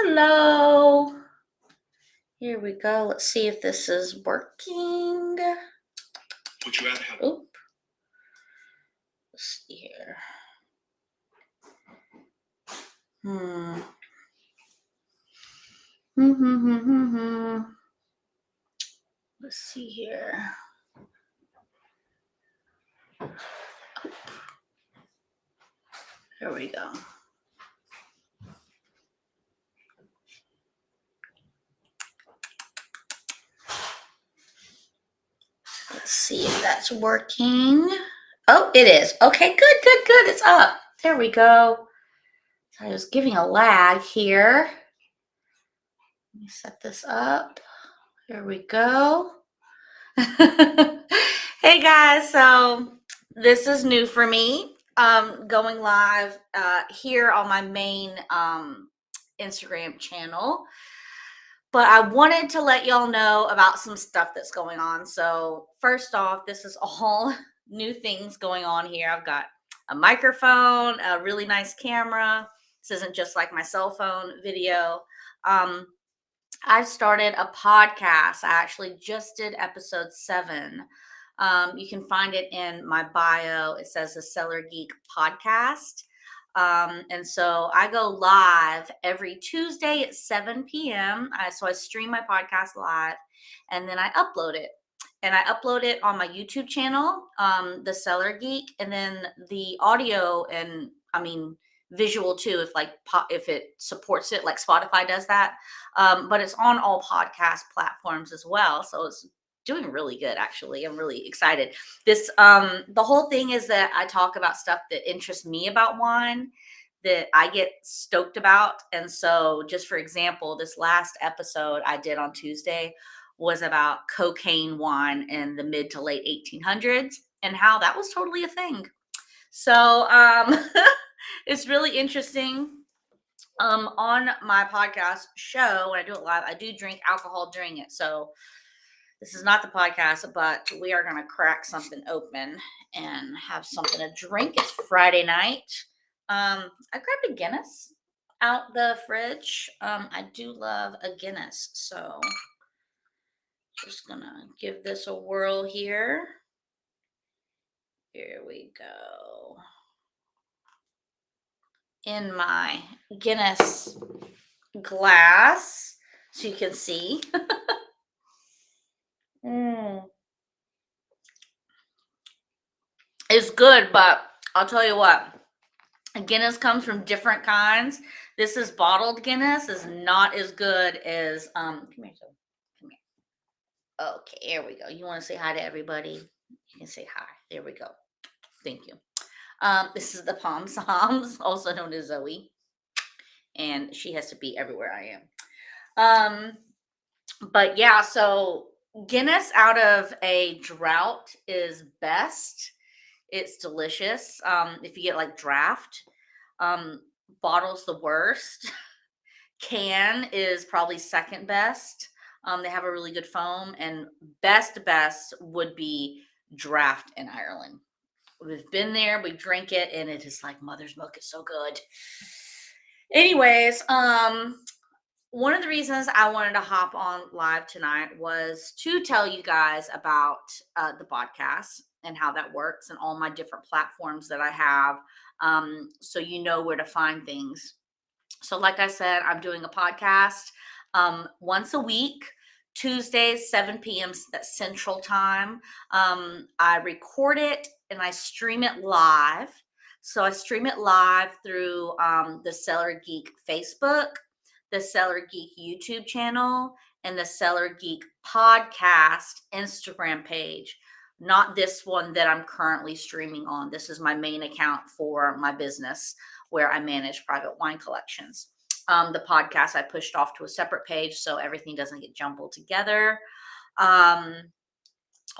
Hello. Here we go. Let's see if this is working. Would you rather have? Oop. Let's see here. Let's see here. Here we go. Let's see if that's working. Oh, it is. Okay, good. It's up. There we go. So I was giving a lag here. Let me set this up. Here we go. Hey guys, so this is new for me. Going live here on my main Instagram channel. But I wanted to let y'all know about some stuff that's going on. So first off, this is all new things going on here. I've got a microphone, a really nice camera. This isn't just like my cell phone video. I started a podcast. I actually just did episode 7. You can find it in my bio. It says the Cellar Geek podcast. And so I go live every Tuesday at 7 p.m. So I stream my podcast live and then I upload it. And I upload it on my YouTube channel, the Cellar Geek, and then the audio and visual too, if it supports it, like Spotify does that. But it's on all podcast platforms as well. So it's doing really good, actually. I'm really excited. This the whole thing is that I talk about stuff that interests me about wine, that I get stoked about. And so just for example, this last episode I did on Tuesday was about cocaine wine in the mid to late 1800s and how that was totally a thing. So it's really interesting. On my podcast show, when I do it live, I do drink alcohol during it. So this is not the podcast, but we are going to crack something open and have something to drink. It's Friday night. I grabbed a Guinness out the fridge. I do love a Guinness, so just going to give this a whirl here. Here we go. In my Guinness glass, so you can see. It's good, but I'll tell you what, Guinness comes from different kinds. This is bottled Guinness, is not as good as come here. Okay, here we go. You want to say hi to everybody? You can say hi. There we go. Thank you. This is the Palm Psalms, also known as Zoe. And she has to be everywhere I am. But yeah, so Guinness out of a drought is best. It's delicious. If you get like draft, bottle's the worst. Can is probably second best. They have a really good foam, and best would be draft in Ireland. We've been there, we drink it, and it is like mother's milk. It's so good. Anyways, one of the reasons I wanted to hop on live tonight was to tell you guys about the podcast and how that works and all my different platforms that I have, so you know where to find things. So like I said, I'm doing a podcast once a week, Tuesdays, 7 p.m. Central Time. I record it and I stream it live. So I stream it live through the Cellar Geek Facebook, the Cellar Geek YouTube channel, and the Cellar Geek podcast Instagram page. Not this one that I'm currently streaming on. This is my main account for my business where I manage private wine collections. The podcast I pushed off to a separate page so everything doesn't get jumbled together.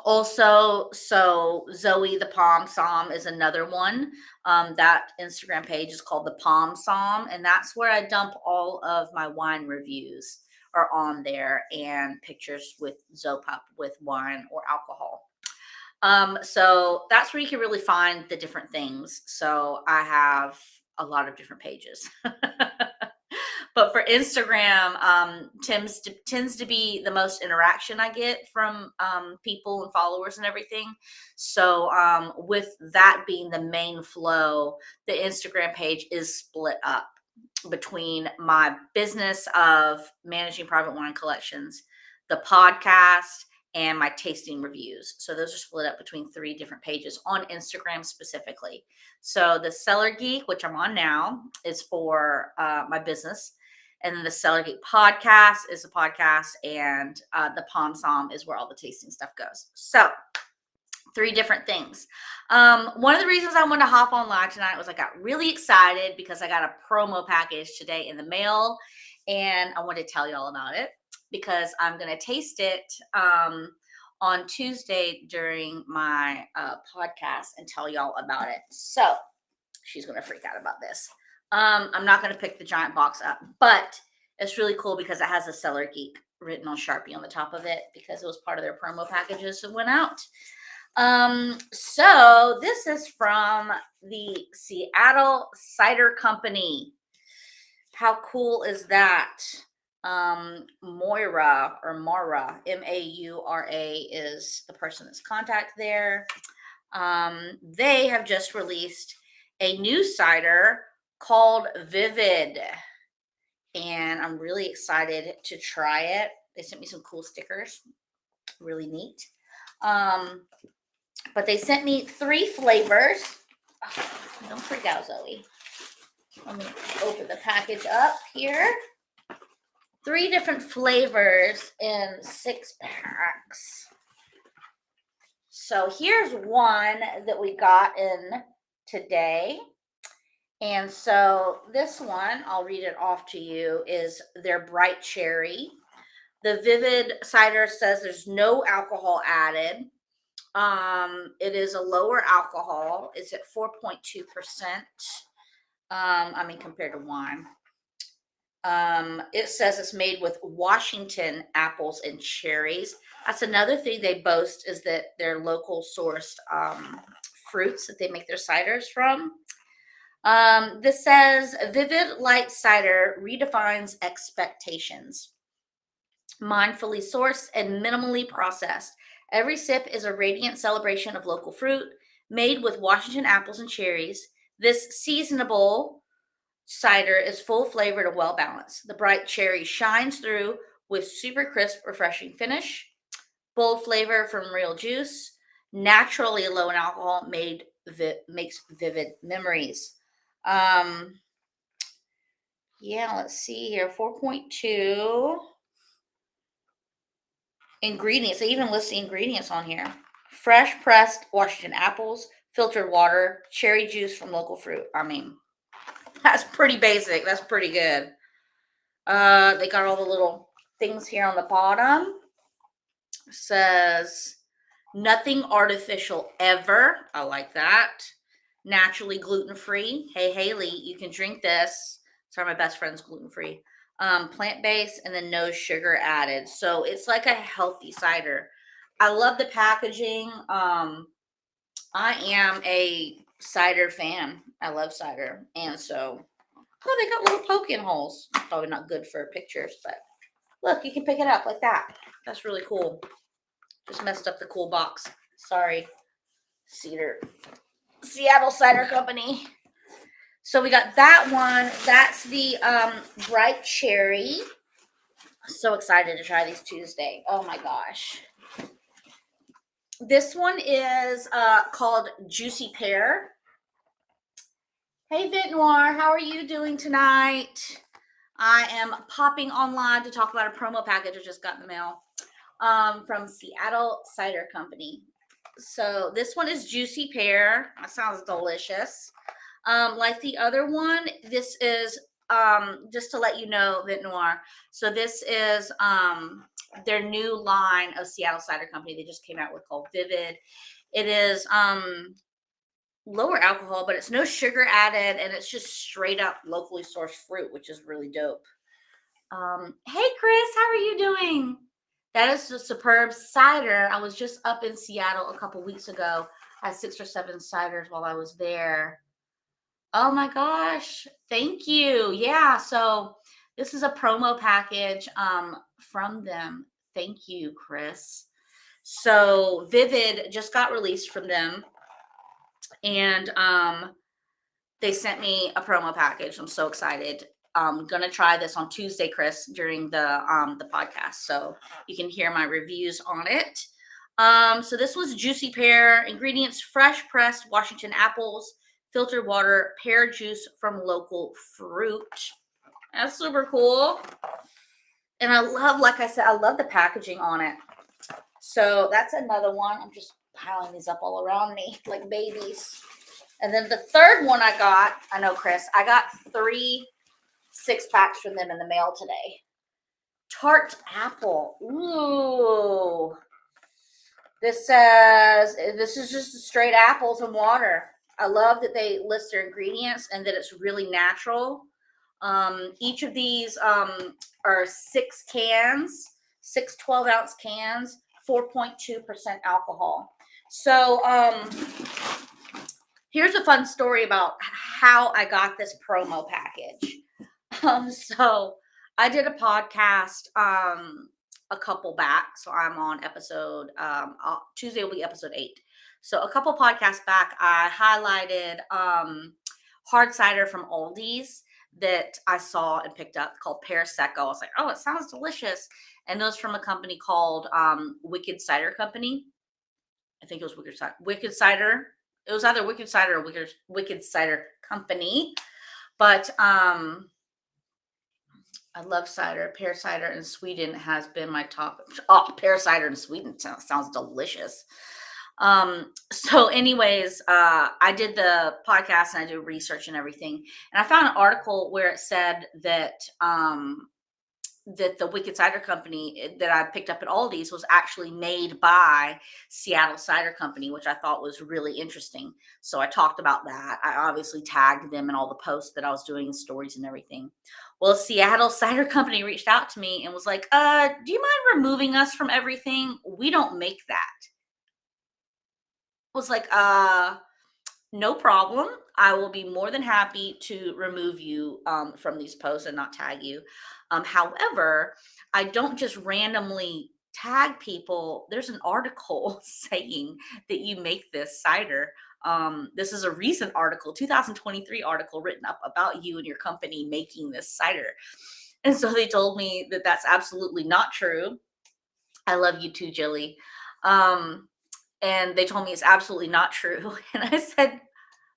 Also, so Zoe the Palm Psalm is another one. That Instagram page is called the Palm Psalm, and that's where I dump all of my wine reviews are on there, and pictures with Zopup with wine or alcohol. So that's where you can really find the different things. So I have a lot of different pages. But for Instagram, tends to be the most interaction I get from people and followers and everything. So with that being the main flow, the Instagram page is split up between my business of managing private wine collections, the podcast, and my tasting reviews. So those are split up between 3 different pages on Instagram specifically. So the Cellar Geek, which I'm on now, is for my business. And then the Cellar Geek podcast is a podcast, and the Palm Som is where all the tasting stuff goes. So 3 different things. One of the reasons I wanted to hop on live tonight was I got really excited because I got a promo package today in the mail, and I wanted to tell you all about it because I'm going to taste it on Tuesday during my podcast and tell y'all about it. So she's going to freak out about this. I'm not going to pick the giant box up, but it's really cool because it has a Cellar Geek written on Sharpie on the top of it because it was part of their promo packages that went out. So this is from the Seattle Cider Company. How cool is that? Moira or Mara, Maura is the person that's contact there. They have just released a new cider called Vivid, and I'm really excited to try it. They sent me some cool stickers, really neat. But they sent me 3 flavors. Oh, don't freak out, Zoe. Let me open the package up here. 3 different flavors in 6 packs. So here's one that we got in today. And so this one, I'll read it off to you, is their bright cherry. The Vivid cider says there's no alcohol added. It is a lower alcohol. It's at 4.2%. Compared to wine. It says it's made with Washington apples and cherries. That's another thing they boast, is that they're local sourced fruits that they make their ciders from. This says Vivid Light Cider redefines expectations. Mindfully sourced and minimally processed. Every sip is a radiant celebration of local fruit, made with Washington apples and cherries. This seasonable cider is full flavored and well balanced. The bright cherry shines through with super crisp, refreshing finish. Bold flavor from real juice. Naturally low in alcohol, makes vivid memories. Let's see here. 4.2. Ingredients. They even list the ingredients on here. Fresh pressed Washington apples, filtered water, cherry juice from local fruit. That's pretty basic. That's pretty good. They got all the little things here on the bottom. It says nothing artificial ever. I like that. Naturally gluten-free. Hey, Haley, you can drink this. Sorry, my best friend's gluten-free. Plant-based, and then no sugar added. So it's like a healthy cider. I love the packaging. I am a cider fan. I love cider. And so, they got little poking holes. Probably not good for pictures, but look, you can pick it up like that. That's really cool. Just messed up the cool box. Sorry, Seattle Cider Company. So we got that one. That's the bright cherry. So excited to try these Tuesday. Oh my gosh. This one is called Juicy Pear. Hey, Vit Noir, how are you doing tonight? I am popping online to talk about a promo package I just got in the mail from Seattle Cider Company. So this one is Juicy Pear. That sounds delicious. Like the other one, this is just to let you know, Vit Noir. So this is their new line of Seattle Cider Company they just came out with called Vivid. It is lower alcohol, but it's no sugar added, and it's just straight up locally sourced fruit, which is really dope. Hey Chris, how are you doing? That is the superb cider. I was just up in Seattle a couple weeks ago. I had 6 or 7 ciders while I was there. Oh my gosh, thank you. Yeah, so This is a promo package from them. Thank you, Chris. So Vivid just got released from them, and they sent me a promo package. I'm so excited. I'm gonna try this on Tuesday, Chris, during the podcast, so you can hear my reviews on it. So this was juicy pear ingredients: fresh pressed Washington apples, filtered water, pear juice from local fruit. That's super cool. And I love, like I said, I love the packaging on it. So that's another one. I'm just piling these up all around me like babies. And then the third one I got, I know, Chris, I got 3 6-packs from them in the mail today. Tart apple. Ooh. This says, this is just straight apples and water. I love that they list their ingredients and that it's really natural. Each of these are 6 cans, 6 12-ounce cans, 4.2% alcohol. So here's a fun story about how I got this promo package. So I did a podcast a couple back. So I'm on episode Tuesday will be episode 8. So a couple podcasts back, I highlighted hard cider from Aldi's that I saw and picked up called Pear Secco. I was like, oh, it sounds delicious. And those from a company called Wicked Cider Company. I think it was Wicked Cider. It was either Wicked Cider or Wicked Cider Company. But I love cider. Pear cider in Sweden has been my top. Oh, pear cider in Sweden sounds delicious. So anyways, I did the podcast and I did research and everything. And I found an article where it said that that the Wicked Cider Company that I picked up at Aldi's was actually made by Seattle Cider Company, which I thought was really interesting. So I talked about that. I obviously tagged them in all the posts that I was doing, stories and everything. Well, Seattle Cider Company reached out to me and was like, do you mind removing us from everything? We don't make that. I was like, no problem. I will be more than happy to remove you from these posts and not tag you. However, I don't just randomly tag people. There's an article saying that you make this cider. This is a recent article, 2023 article written up about you and your company making this cider. And so they told me that that's absolutely not true. I love you too, Jilly. And they told me it's absolutely not true. And I said,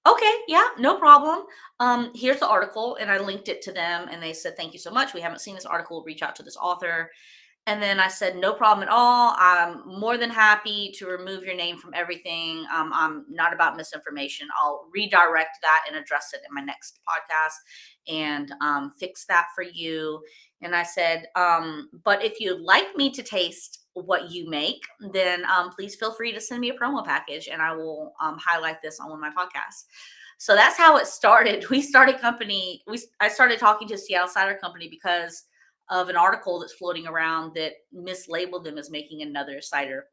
okay, yeah, no problem. Here's the article, and I linked it to them, and they said, thank you so much. We haven't seen this article. Reach out to this author. And then I said, no problem at all. I'm more than happy to remove your name from everything. I'm not about misinformation. I'll redirect that and address it in my next podcast and fix that for you. And I said, but if you'd like me to taste what you make, then please feel free to send me a promo package and I will highlight this on one of my podcasts. So that's how it started. I started talking to Seattle Cider Company because of an article that's floating around that mislabeled them as making another cider,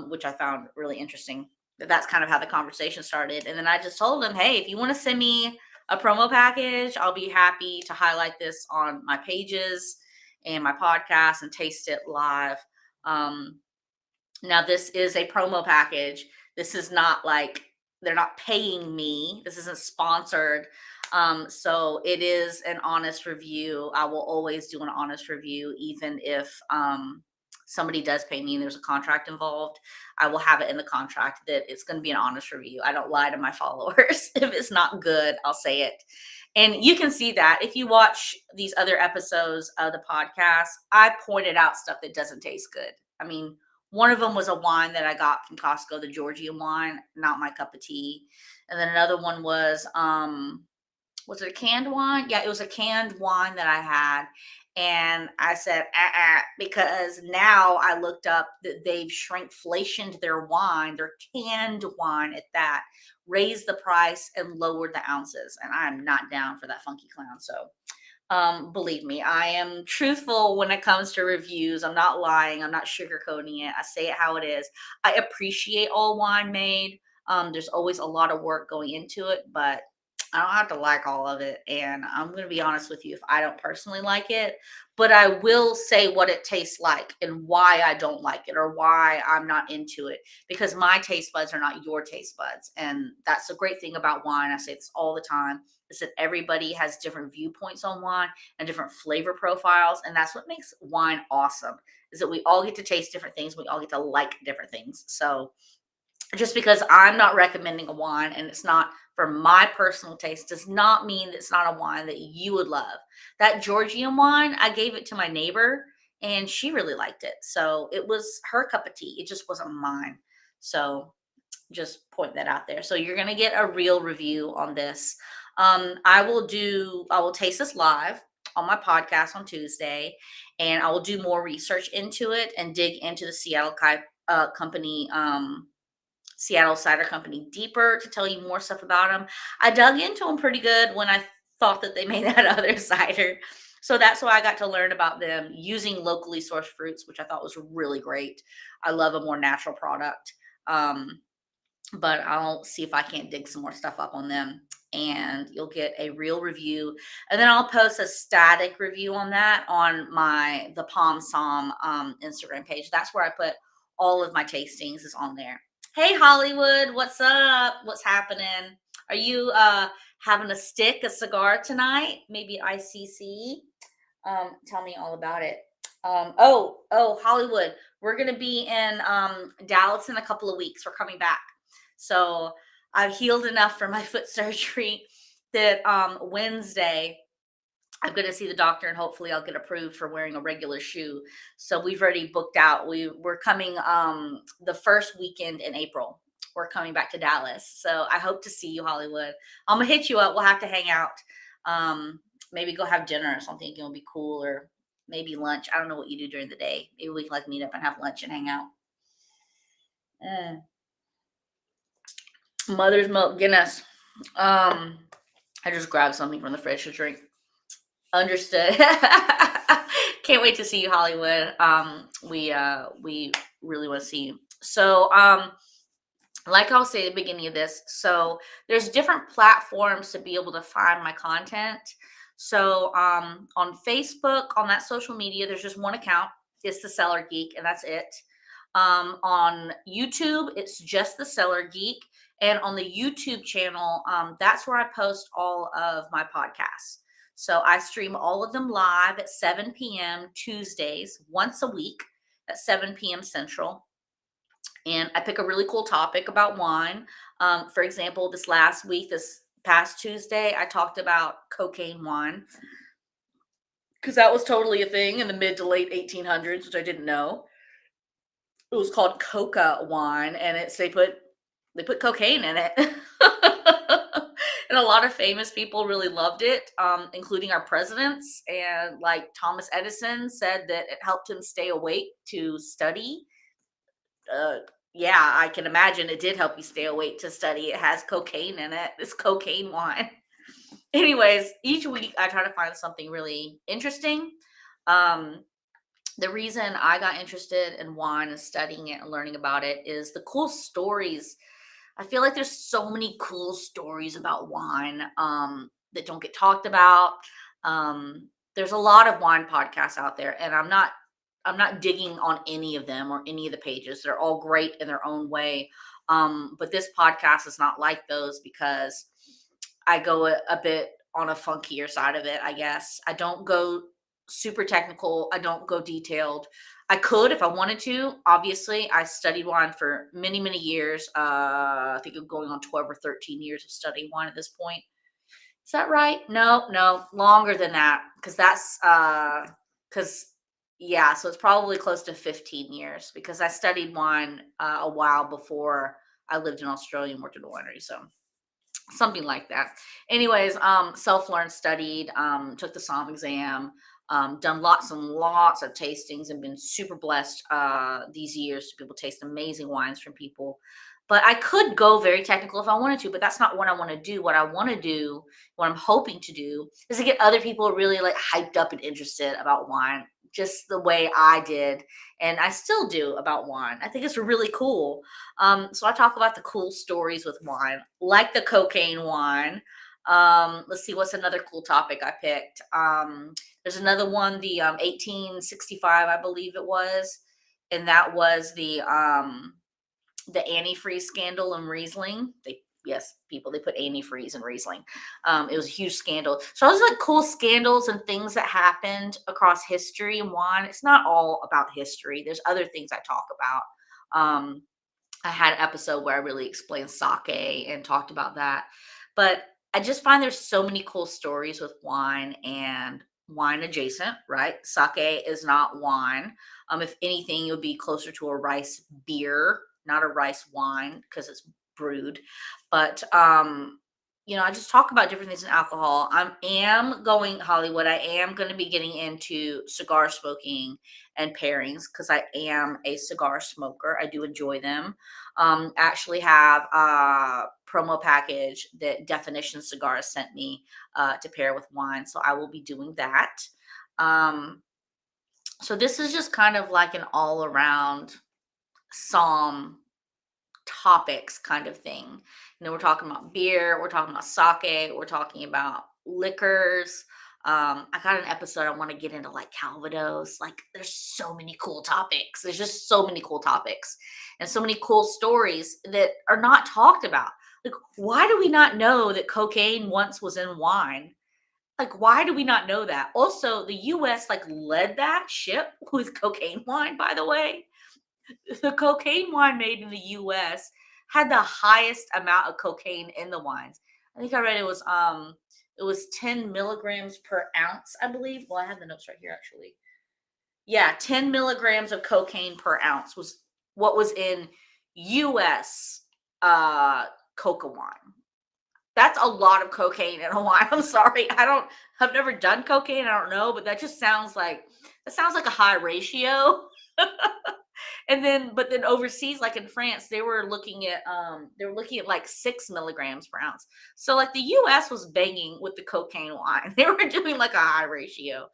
which I found really interesting. That's kind of how the conversation started. And then I just told them, hey, if you want to send me a promo package, I'll be happy to highlight this on my pages and my podcast and taste it live. Now this is a promo package. This is not like they're not paying me. This isn't sponsored. So it is an honest review. I will always do an honest review, even if somebody does pay me and there's a contract involved. I will have it in the contract that it's going to be an honest review. I don't lie to my followers. If it's not good, I'll say it. And you can see that if you watch these other episodes of the podcast, I pointed out stuff that doesn't taste good. I mean, one of them was a wine that I got from Costco, the Georgian wine, not my cup of tea. And then another one was it a canned wine? Yeah, it was a canned wine that I had. And I said, because now I looked up that they've shrinkflationed their wine, their canned wine at that, raised the price and lowered the ounces. And I'm not down for that funky clown. So believe me, I am truthful when it comes to reviews. I'm not lying. I'm not sugarcoating it. I say it how it is. I appreciate all wine made. There's always a lot of work going into it, but I don't have to like all of it. And I'm going to be honest with you if I don't personally like it, but I will say what it tastes like and why I don't like it or why I'm not into it because my taste buds are not your taste buds. And that's the great thing about wine. I say this all the time is that everybody has different viewpoints on wine and different flavor profiles. And that's what makes wine awesome is that we all get to taste different things. We all get to like different things. So, just because I'm not recommending a wine and it's not for my personal taste does not mean that it's not a wine that you would love. That Georgian wine, I gave it to my neighbor and she really liked it. So it was her cup of tea. It just wasn't mine. So just point that out there. So you're going to get a real review on this. I will taste this live on my podcast on Tuesday and I will do more research into it and dig into the company, Seattle Cider Company deeper to tell you more stuff about them. I dug into them pretty good when I thought that they made that other cider. So that's why I got to learn about them using locally sourced fruits, which I thought was really great. I love a more natural product. Um, but I'll see if I can't dig some more stuff up on them and you'll get a real review. And then I'll post a static review on that on the Palm Som Instagram page. That's where I put all of my tastings is on there. Hey Hollywood, what's up? What's happening? Are you having a cigar tonight? Maybe ICC? Tell me all about it. Hollywood, we're gonna be in Dallas in a couple of weeks. We're coming back. So I've healed enough from my foot surgery that Wednesday I'm going to see the doctor and hopefully I'll get approved for wearing a regular shoe. So we've already booked out. We're coming the first weekend in April. We're coming back to Dallas. So I hope to see you, Hollywood. I'm gonna hit you up. We'll have to hang out. Maybe go have dinner or something. It'll be cool, or maybe lunch. I don't know what you do during the day. Maybe we can like meet up and have lunch and hang out. Mm. Mother's milk Guinness. I just grabbed something from the fridge to drink. Understood. Can't wait to see you, Hollywood. We really want to see you. So, like I'll say at the beginning of this, so there's different platforms to be able to find my content. So, on Facebook, on that social media, there's just one account. It's the Cellar Geek, and that's it. On YouTube, it's just the Cellar Geek. And on the YouTube channel, that's where I post all of my podcasts. So I stream all of them live at 7 p.m. Tuesdays, once a week at 7 p.m. Central. And I pick a really cool topic about wine. For example, this past Tuesday, I talked about cocaine wine because that was totally a thing in the mid to late 1800s, which I didn't know. It was called coca wine, and they put cocaine in it. And a lot of famous people really loved it, including our presidents. And like Thomas Edison said that it helped him stay awake to study. Yeah, I can imagine it did help you stay awake to study. It has cocaine in it. It's cocaine wine. Anyways, each week I try to find something really interesting. The reason I got interested in wine and studying it and learning about it is the cool stories. I feel like there's so many cool stories about wine that don't get talked about. There's a lot of wine podcasts out there, and I'm not digging on any of them or any of the pages. They're all great in their own way. But this podcast is not like those because I go a bit on a funkier side of it, I guess. I don't go super technical. I don't go detailed. I could if I wanted to. Obviously, I studied wine for many, many years. I think I'm going on 12 or 13 years of studying wine at this point. Is that right? No, longer than that. Because yeah, so it's probably close to 15 years because I studied wine a while before I lived in Australia and worked at a winery. So something like that. Anyways, self-learned, studied, took the SOM exam, done lots and lots of tastings and been super blessed these years to be able to taste amazing wines from people. But I could go very technical if I wanted to, but that's not what I want to do. What I want to do, what I'm hoping to do, is to get other people really like hyped up and interested about wine, just the way I did, and I still do about wine. I think it's really cool. So I talk about the cool stories with wine, like the cocaine wine. Let's see, what's another cool topic I picked. There's another one, the 1865, I believe it was, and that was the antifreeze scandal in Riesling. Yes, people, they put antifreeze in Riesling. It was a huge scandal. So those like cool scandals and things that happened across history and wine. It's not all about history. There's other things I talk about. I had an episode where I really explained sake and talked about that. But I just find there's so many cool stories with wine and wine adjacent, right? Sake is not wine. If anything, it would be closer to a rice beer, not a rice wine because it's brewed. But I just talk about different things in alcohol. I am going Hollywood. I am going to be getting into cigar smoking and pairings because I am a cigar smoker. I do enjoy them. Actually have a promo package that Definition Cigars sent me to pair with wine. So I will be doing that. So this is just kind of like an all around psalm topics kind of thing. We're talking about beer, we're talking about sake, we're talking about liquors. I got an episode I want to get into like Calvados. Like, there's so many cool topics. There's just so many cool topics and so many cool stories that are not talked about. Like, why do we not know that cocaine once was in wine? Like, why do we not know that? Also, the US like led that ship with cocaine wine, by the way. The cocaine wine made in the US had the highest amount of cocaine in the wines. I think I read it was 10 milligrams per ounce, I believe. Well, I have the notes right here actually. Yeah, 10 milligrams of cocaine per ounce was what was in US coca wine. That's a lot of cocaine in a wine. I'm sorry. I've never done cocaine. I don't know, but that sounds like a high ratio. But then overseas, like in France, they were looking at like 6 milligrams per ounce. So like the US was banging with the cocaine wine. They were doing like a high ratio.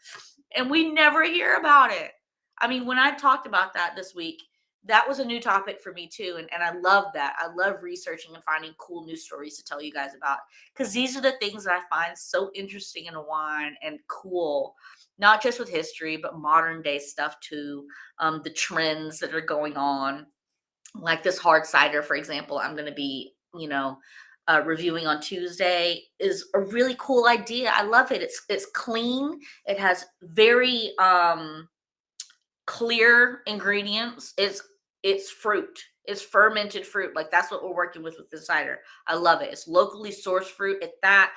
And we never hear about it. I mean, when I talked about that this week, that was a new topic for me too. And I love that. I love researching and finding cool news stories to tell you guys about. Because these are the things that I find so interesting in a wine and cool, not just with history, but modern day stuff too. The trends that are going on, like this hard cider, for example, I'm going to be, reviewing on Tuesday, is a really cool idea. I love it. It's clean. It has very clear ingredients. It's fruit. It's fermented fruit. Like, that's what we're working with the cider. I love it. It's locally sourced fruit. At that,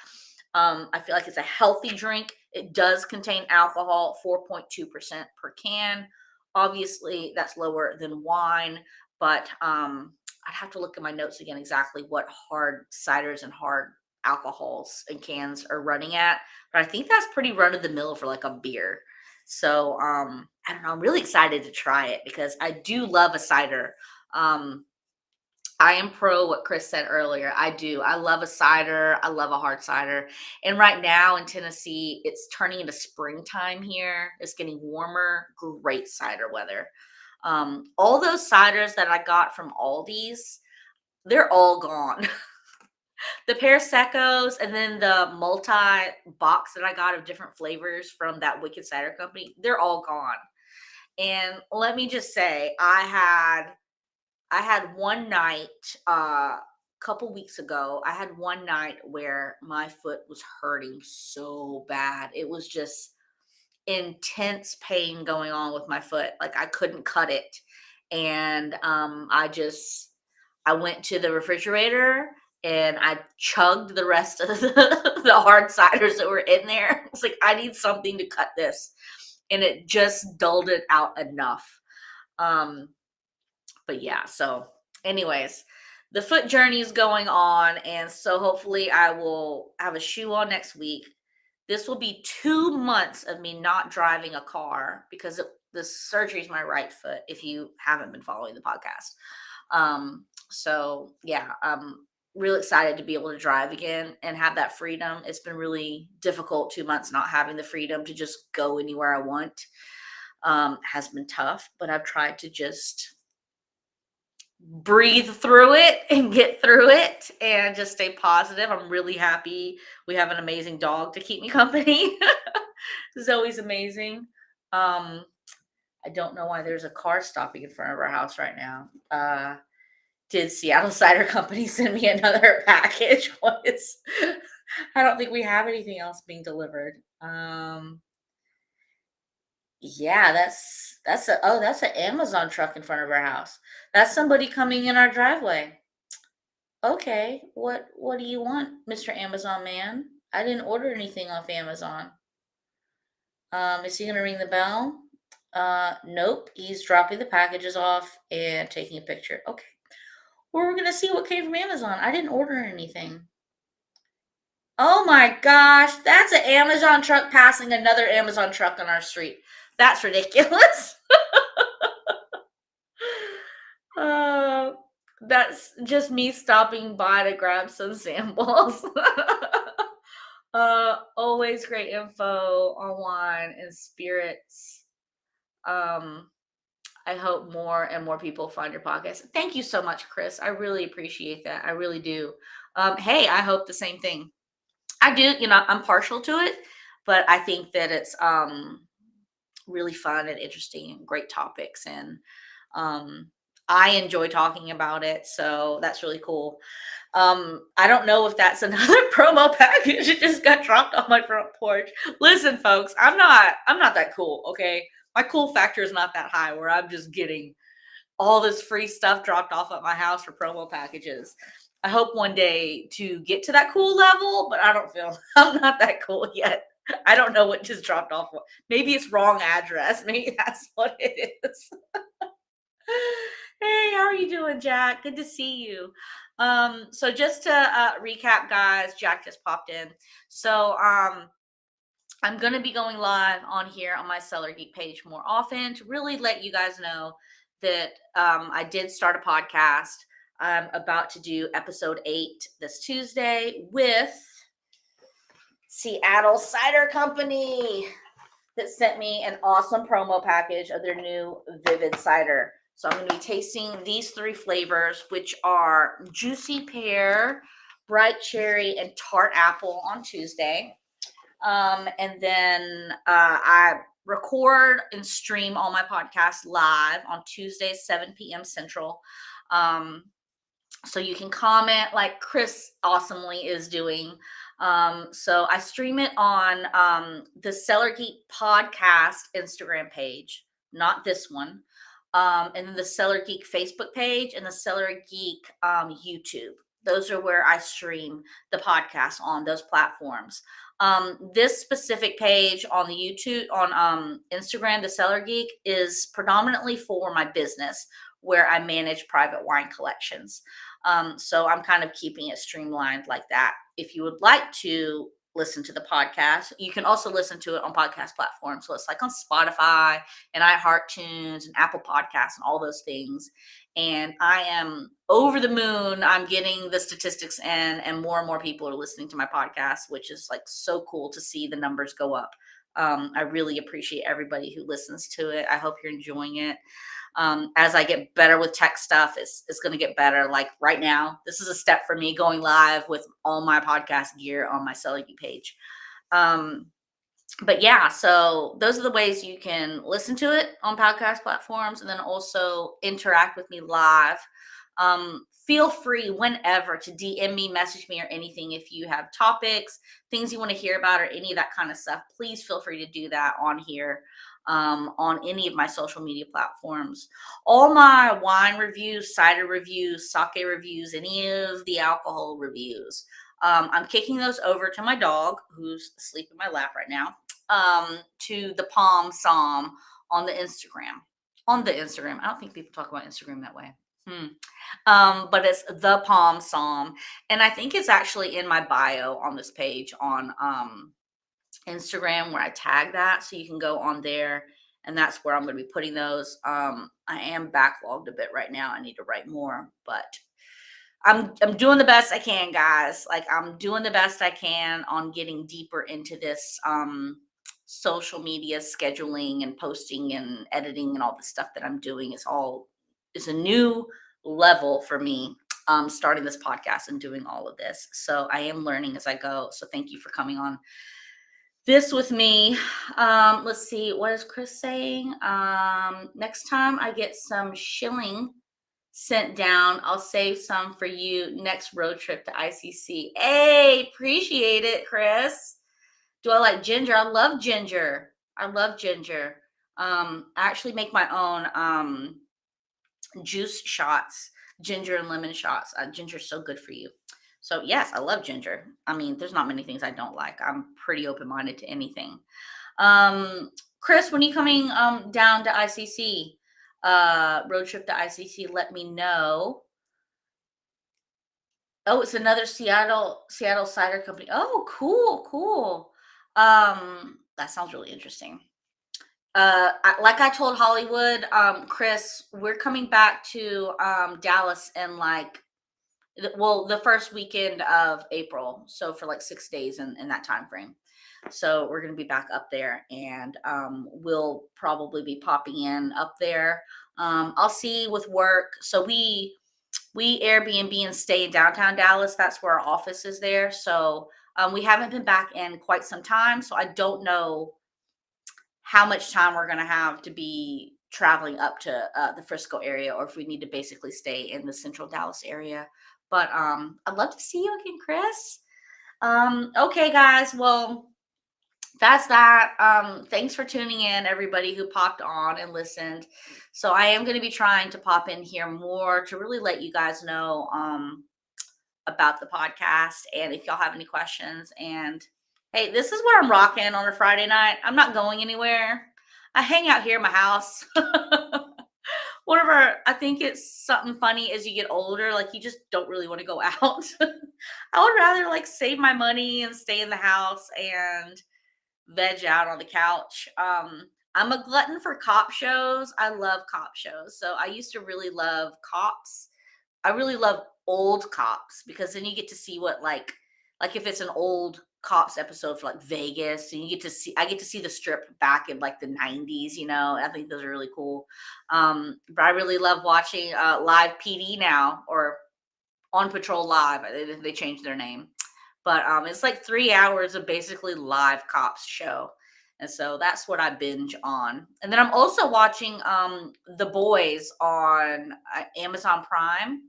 I feel like it's a healthy drink. It does contain alcohol, 4.2% per can. Obviously, that's lower than wine, but I'd have to look at my notes again exactly what hard ciders and hard alcohols and cans are running at. But I think that's pretty run of the mill for like a beer. So I don't know. I'm really excited to try it because I do love a cider. Um, I am pro what Chris said earlier. I do. I love a cider. I love a hard cider. And right now in Tennessee, it's turning into springtime here. It's getting warmer. Great cider weather. All those ciders that I got from Aldi's, they're all gone. The pear secos and then the multi box that I got of different flavors from that Wicked Cider Company, they're all gone. And let me just say, I had one night a couple weeks ago. I had one night where my foot was hurting so bad. It was just intense pain going on with my foot. Like, I couldn't cut it. And I went to the refrigerator and I chugged the rest of the hard ciders that were in there. It's like, I need something to cut this. And it just dulled it out enough. Um, but yeah, so anyways, the foot journey is going on. And so hopefully I will have a shoe on next week. This will be 2 months of me not driving a car because the surgery is my right foot, if you haven't been following the podcast. So yeah, I'm real excited to be able to drive again and have that freedom. It's been really difficult 2 months not having the freedom to just go anywhere I want. Has been tough, but I've tried to just breathe through it and get through it and just stay positive. I'm really happy we have an amazing dog to keep me company. Zoe's amazing. I don't know why there's a car stopping in front of our house right now. Did Seattle Cider Company send me another package? What is I don't think we have anything else being delivered. Yeah, that's an Amazon truck in front of our house. That's somebody coming in our driveway. Okay, what do you want, Mr. Amazon man? I didn't order anything off Amazon. Is he gonna ring the bell? Nope. He's dropping the packages off and taking a picture. Okay. Well, we're gonna see what came from Amazon. I didn't order anything. Oh my gosh, that's an Amazon truck passing another Amazon truck on our street. That's ridiculous. Uh, that's just me stopping by to grab some samples. Always great info on wine and spirits. Um, I hope more and more people find your podcast. Thank you so much, Chris. I really appreciate that. I really do. Hey, I hope the same thing. I do, I'm partial to it, but I think that it's really fun and interesting and great topics. And um, I enjoy talking about it. So that's really cool. I don't know if that's another promo package. It just got dropped on my front porch. Listen, folks, I'm not that cool. Okay. My cool factor is not that high where I'm just getting all this free stuff dropped off at my house for promo packages. I hope one day to get to that cool level, but I don't feel I'm not that cool yet. I don't know what just dropped off. Maybe it's wrong address. Maybe that's what it is. Hey, how are you doing, Jack? Good to see you. So just to recap, guys, Jack just popped in. So I'm going to be going live on here on my Cellar Geek page more often to really let you guys know that I did start a podcast. I'm about to do episode 8 this Tuesday with Seattle Cider Company that sent me an awesome promo package of their new Vivid Cider. So I'm going to be tasting these 3 flavors, which are juicy pear, bright cherry, and tart apple on Tuesday. And then I record and stream all my podcasts live on Tuesdays, 7 p.m. Central. So you can comment like Chris awesomely is doing. So I stream it on the Cellar Geek podcast Instagram page, not this one. And then the Cellar Geek Facebook page and the Cellar Geek YouTube. Those are where I stream the podcast on those platforms. This specific page on the YouTube, on Instagram, the Cellar Geek, is predominantly for my business where I manage private wine collections. So I'm kind of keeping it streamlined like that. If you would like to listen to the podcast, you can also listen to it on podcast platforms. So it's like on Spotify and iHeartTunes and Apple Podcasts and all those things. And I am over the moon. I'm getting the statistics in, and more people are listening to my podcast, which is like so cool to see the numbers go up. I really appreciate everybody who listens to it. I hope you're enjoying it. As I get better with tech stuff, it's going to get better. Like right now, this is a step for me going live with all my podcast gear on my Cellar Geek page. But yeah, so those are the ways you can listen to it on podcast platforms and then also interact with me live. Feel free whenever to DM me, message me, or anything if you have topics, things you want to hear about, or any of that kind of stuff. Please feel free to do that on here. On any of my social media platforms. All my wine reviews, cider reviews, sake reviews, any of the alcohol reviews. I'm kicking those over to my dog, who's asleep in my lap right now, to the Palm Psalm on the Instagram. On the Instagram. I don't think people talk about Instagram that way. But it's the Palm Psalm. And I think it's actually in my bio on this page on Instagram where I tag that, so you can go on there, and that's where I'm going to be putting those. I am backlogged a bit right now. I need to write more, but I'm doing the best I can, guys. Like I'm doing the best I can on getting deeper into this social media scheduling and posting and editing and all the stuff that I'm doing. It's a new level for me, starting this podcast and doing all of this. So I am learning as I go. So thank you for coming on this with me. Let's see, what is Chris saying? Next time I get some shilling sent down, I'll save some for you next road trip to ICC. Hey, appreciate it, Chris. Do I like ginger? I love ginger. I love ginger. I actually make my own juice shots, ginger and lemon shots. Ginger's so good for you. So yes, I love ginger. I mean, there's not many things I don't like. I'm pretty open-minded to anything. Chris, when you coming down to ICC, road trip to ICC, let me know. Oh, it's another Seattle cider company. Oh, cool, cool. That sounds really interesting. Like I told Hollywood, Chris, we're coming back to Dallas in like the first weekend of April, so for like 6 days in that time frame. So we're going to be back up there, and we'll probably be popping in up there. I'll see with work. So we Airbnb and stay in downtown Dallas. That's where our office is there. So we haven't been back in quite some time, so I don't know how much time we're going to have to be traveling up to the Frisco area, or if we need to basically stay in the central Dallas area. But I'd love to see you again, Chris. Okay, guys. Well, that's that. Thanks for tuning in, everybody who popped on and listened. So I am going to be trying to pop in here more to really let you guys know about the podcast, and if y'all have any questions. And hey, this is what I'm rocking on a Friday night. I'm not going anywhere. I hang out here in my house. Whatever. I think it's something funny as you get older, like you just don't really want to go out. I would rather like save my money and stay in the house and veg out on the couch. I'm a glutton for cop shows. I love cop shows. So I used to really love cops. I really love old cops, because then you get to see what like if it's an old cops episode for like Vegas, and you get to see I get to see the strip back in like the 90s, you know. I think those are really cool. But I really love watching live PD now, or on patrol live. They changed their name. But it's like 3 hours of basically live cops show. And so that's what I binge on. And then I'm also watching The Boys on Amazon Prime.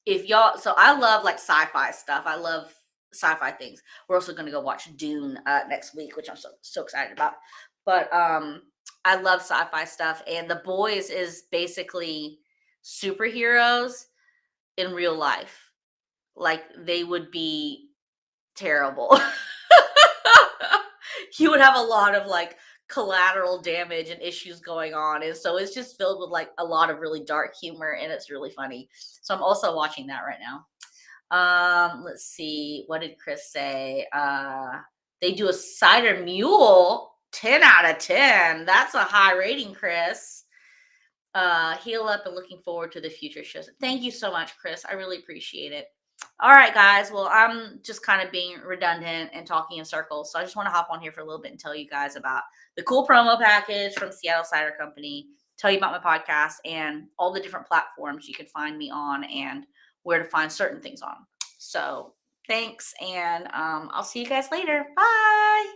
If y'all, so I love like sci-fi stuff. I love sci-fi things. We're also going to go watch Dune next week, which I'm so excited about. But I love sci-fi stuff, and The Boys is basically superheroes in real life. Like they would be terrible. You would have a lot of like collateral damage and issues going on, and so it's just filled with like a lot of really dark humor, and it's really funny. So I'm also watching that right now. Let's see, what did Chris say? They do a cider mule, 10 out of 10. That's a high rating, Chris. Heal up and looking forward to the future shows. Thank you so much, Chris. I really appreciate it. All right, guys. Well, I'm just kind of being redundant and talking in circles. So I just want to hop on here for a little bit and tell you guys about the cool promo package from Seattle Cider Company, tell you about my podcast and all the different platforms you can find me on, and where to find certain things on. So thanks, and I'll see you guys later. Bye.